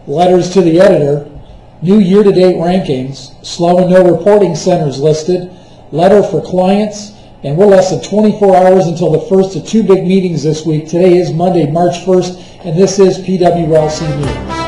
letters to the editor, new year-to-date rankings, slow and no reporting centers listed, letter for clients, and we're less than 24 hours until the first of two big meetings this week. Today is Monday, March 1st, and this is PWLC News.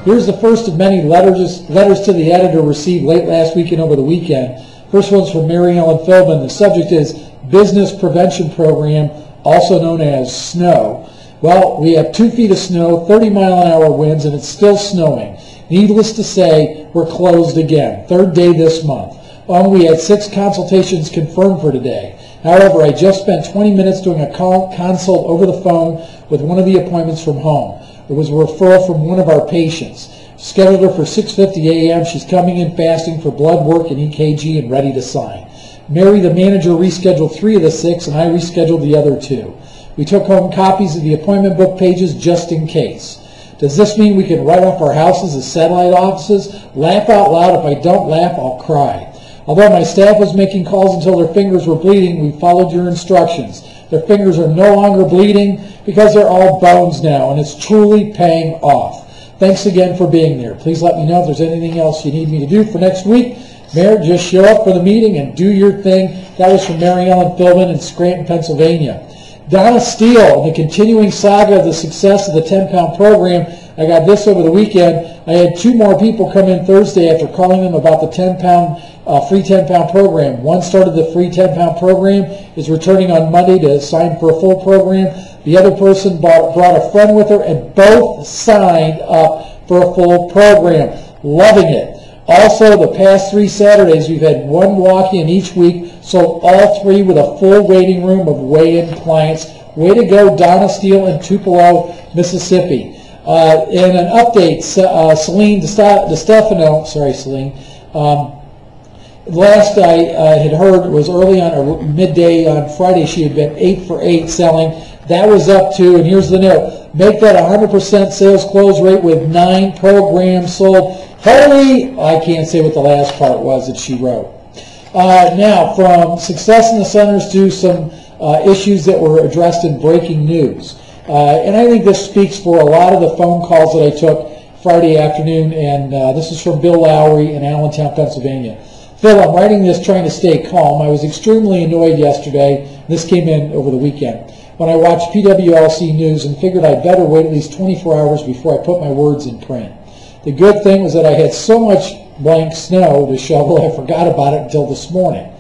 Here's the first of many letters to the editor received late last week and over the weekend. First one's from Mary Ellen Philbin. The subject is Business Prevention Program, also known as SNOW. Well, we have 2 feet of snow, 30-mile-an-hour winds, and it's still snowing. Needless to say, we're closed again. Third day this month. We had 6 consultations confirmed for today. However, I just spent 20 minutes doing a consult over the phone with one of the appointments from home. It was a referral from one of our patients. Scheduled her for 6:50 a.m. She's coming in fasting for blood work and EKG and ready to sign. Mary, the manager, rescheduled 3 of the 6, and I rescheduled the other 2. We took home copies of the appointment book pages just in case. Does this mean we can write off our houses as satellite offices? Laugh out loud. If I don't laugh, I'll cry. Although my staff was making calls until their fingers were bleeding, we followed your instructions. Their fingers are no longer bleeding because they're all bones now, and it's truly paying off. Thanks again for being there. Please let me know if there's anything else you need me to do for next week. Mayor, just show up for the meeting and do your thing. That was from Mary Ellen Philbin in Scranton, Pennsylvania. Donna Steele, the continuing saga of the success of the 10-pound program. I got this over the weekend. I had 2 more people come in Thursday after calling them about the 10-pound free 10-pound program. One started the free 10-pound program, is returning on Monday to sign for a full program. The other person brought a friend with her, and both signed up for a full program. Loving it. Also, the past 3 Saturdays, we've had 1 walk-in each week, so all 3 with a full waiting room of weigh-in clients. Way to go, Donna Steele in Tupelo, Mississippi. And an update, Celine DeStefano, sorry, Celine. Last I had heard was early on, or midday on Friday, she had been 8 for 8 selling. That was up to, and here's the note, make that 100% sales close rate with 9 programs sold. Holy, I can't say what the last part was that she wrote. Now, from success in the centers to some issues that were addressed in breaking news. And I think this speaks for a lot of the phone calls that I took Friday afternoon, and this is from Bill Lowry in Allentown, Pennsylvania. Phil, I'm writing this trying to stay calm. I was extremely annoyed yesterday. This came in over the weekend when I watched PWLC News and figured I'd better wait at least 24 hours before I put my words in print. The good thing was that I had so much blank snow to shovel, I forgot about it until this morning.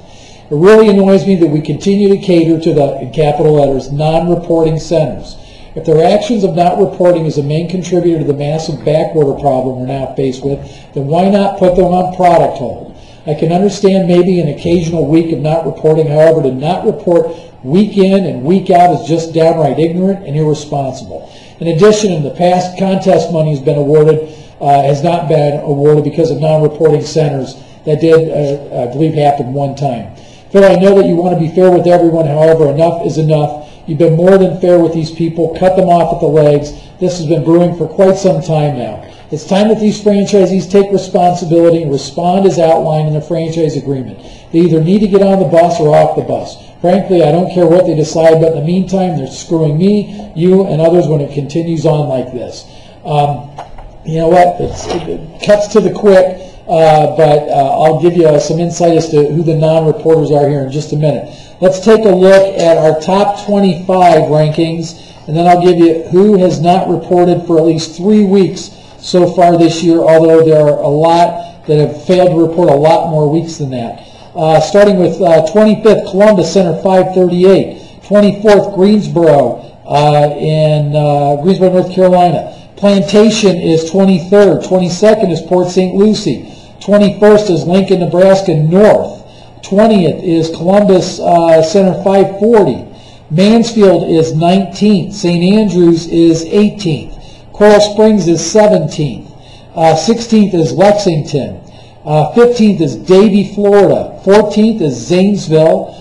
It really annoys me that we continue to cater to the, in capital letters, non-reporting centers. If their actions of not reporting is a main contributor to the massive backorder problem we're now faced with, then why not put them on product hold? I can understand maybe an occasional week of not reporting. However, to not report week in and week out is just downright ignorant and irresponsible. In addition, in the past, contest money has been awarded, has not been awarded because of non-reporting centers. That did, I believe, happen one time. Phil, I know that you want to be fair with everyone. However, enough is enough. You've been more than fair with these people. Cut them off at the legs. This has been brewing for quite some time now. It's time that these franchisees take responsibility and respond as outlined in the franchise agreement. They either need to get on the bus or off the bus. Frankly, I don't care what they decide, but in the meantime, they're screwing me, you, and others when it continues on like this. You know what? It cuts to the quick, but I'll give you some insight as to who the non-reporters are here in just a minute. Let's take a look at our top 25 rankings, and then I'll give you who has not reported for at least 3 weeks so far this year, although there are a lot that have failed to report a lot more weeks than that. Starting with 25th, Columbus Center, 538. 24th, Greensboro in Greensboro, North Carolina. Plantation is 23rd. 22nd is Port St. Lucie. 21st is Lincoln, Nebraska North. 20th is Columbus Center, 540. Mansfield is 19th. St. Andrews is 18th. Coral Springs is 17th. 16th is Lexington. 15th is Davie, Florida. 14th is Zanesville.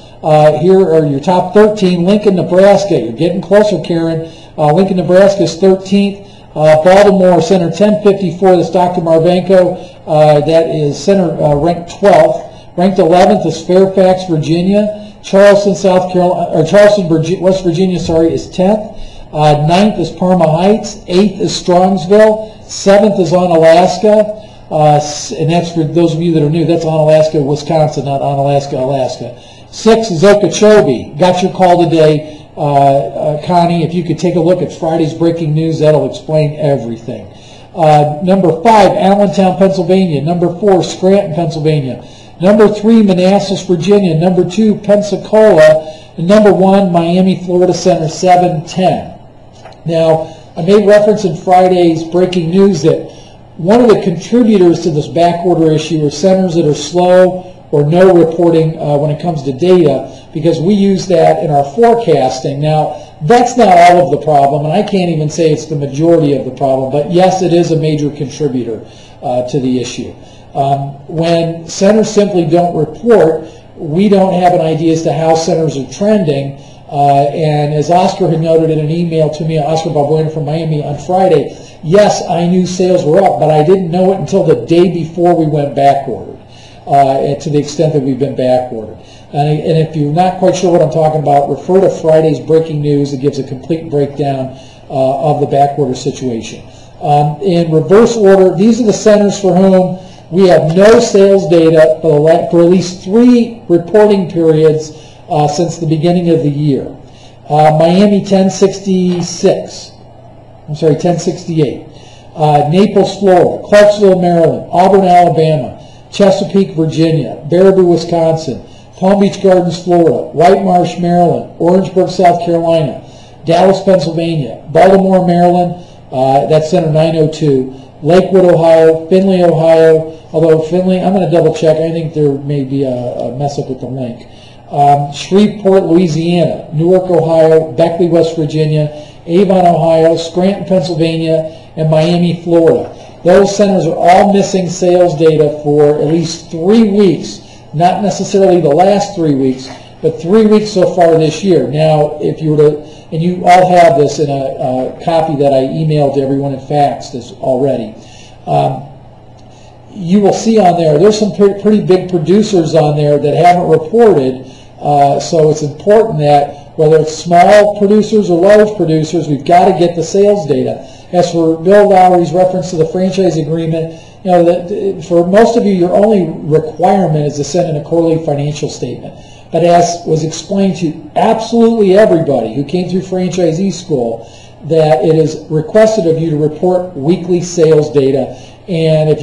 Here are your top 13. Lincoln, Nebraska. You're getting closer, Karen. Lincoln, Nebraska is 13th. Baltimore Center, 1054. That's Dr. Marvenko. That is center ranked 12th. Ranked 11th is Fairfax, Virginia. Charleston, South Carolina, or Charleston, West Virginia, sorry, is 10th. 9th is Parma Heights. 8th is Strongsville. 7th is Onalaska. And that's for those of you that are new. That's Onalaska, Wisconsin, not Onalaska, Alaska. 6th is Okeechobee. Got your call today, Connie. If you could take a look at Friday's breaking news, that'll explain everything. Number 5, Allentown, Pennsylvania. Number 4, Scranton, Pennsylvania. Number 3, Manassas, Virginia. Number 2, Pensacola. And number 1, Miami, Florida Center, 710. Now, I made reference in Friday's breaking news that one of the contributors to this backorder issue are centers that are slow or no reporting when it comes to data, because we use that in our forecasting. Now, that's not all of the problem, and I can't even say it's the majority of the problem, but yes, it is a major contributor to the issue. When centers simply don't report, we don't have an idea as to how centers are trending. And as Oscar had noted in an email to me, Oscar Balbuena from Miami on Friday, yes, I knew sales were up, but I didn't know it until the day before we went backordered, to the extent that we've been backordered. And if you're not quite sure what I'm talking about, refer to Friday's breaking news. It gives a complete breakdown of the backorder situation. In reverse order, these are the centers for whom we have no sales data for at least 3 reporting periods since the beginning of the year. Miami 1066. I'm sorry, 1068. Naples, Florida. Clarksville, Maryland. Auburn, Alabama. Chesapeake, Virginia. Baraboo, Wisconsin. Palm Beach Gardens, Florida. White Marsh, Maryland. Orangeburg, South Carolina. Dallas, Pennsylvania. Baltimore, Maryland. That's center 902. Lakewood, Ohio. Findlay, Ohio. Although Findlay, I'm going to double check. I think there may be a mess up with the link. Shreveport, Louisiana. Newark, Ohio. Beckley, West Virginia. Avon, Ohio. Scranton, Pennsylvania. And Miami, Florida. Those centers are all missing sales data for at least 3 weeks. Not necessarily the last 3 weeks, but 3 weeks so far this year. Now, if you were to, and you all have this in a copy that I emailed to everyone and faxed this already, you will see on there, there's some pretty big producers on there that haven't reported, so it's important that whether it's small producers or large producers, we've got to get the sales data. As for Bill Lowry's reference to the franchise agreement, you know, that for most of you, your only requirement is to send in a quarterly financial statement. But as was explained to absolutely everybody who came through franchisee school, that it is requested of you to report weekly sales data. And if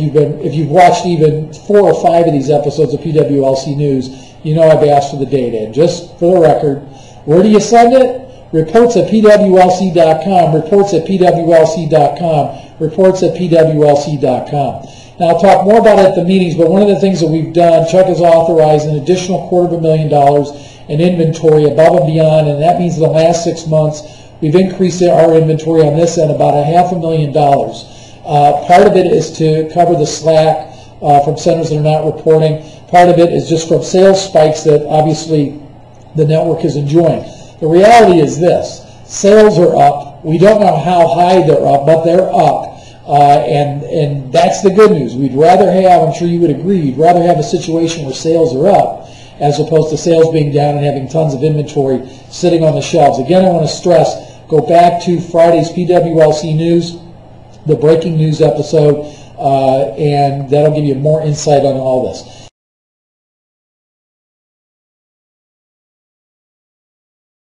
you've watched even 4 or 5 of these episodes of PWLC News, you know I've asked for the data. And just for the record, where do you send it? Reports at PWLC.com, reports at PWLC.com, reports at PWLC.com. Now, I'll talk more about it at the meetings, but one of the things that we've done, Chuck has authorized an additional $250,000 in inventory above and beyond, and that means in the last 6 months, we've increased our inventory on this end about $500,000. Part of it is to cover the slack from centers that are not reporting. Part of it is just from sales spikes that obviously the network is enjoying. The reality is this: sales are up. We don't know how high they're up, but they're up. And that's the good news. We'd rather have, I'm sure you would agree, you'd rather have a situation where sales are up as opposed to sales being down and having tons of inventory sitting on the shelves. Again, I want to stress, go back to Friday's PWLC News, the breaking news episode, and that'll give you more insight on all this.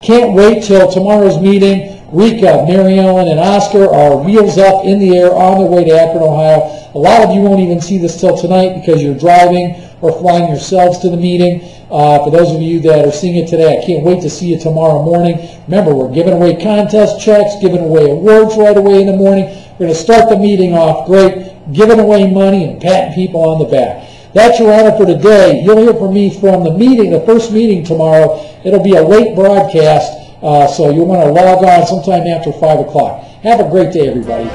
Can't wait till tomorrow's meeting. Rika, Mary Ellen, and Oscar are wheels up in the air on their way to Akron, Ohio. A lot of you won't even see this till tonight because you're driving or flying yourselves to the meeting. For those of you that are seeing it today, I can't wait to see you tomorrow morning. Remember, we're giving away contest checks, giving away awards right away in the morning. We're going to start the meeting off great, giving away money and patting people on the back. That's your honor for today. You'll hear from me from the meeting, the first meeting tomorrow. It'll be a late broadcast, so you'll want to log on sometime after 5 o'clock. Have a great day, everybody.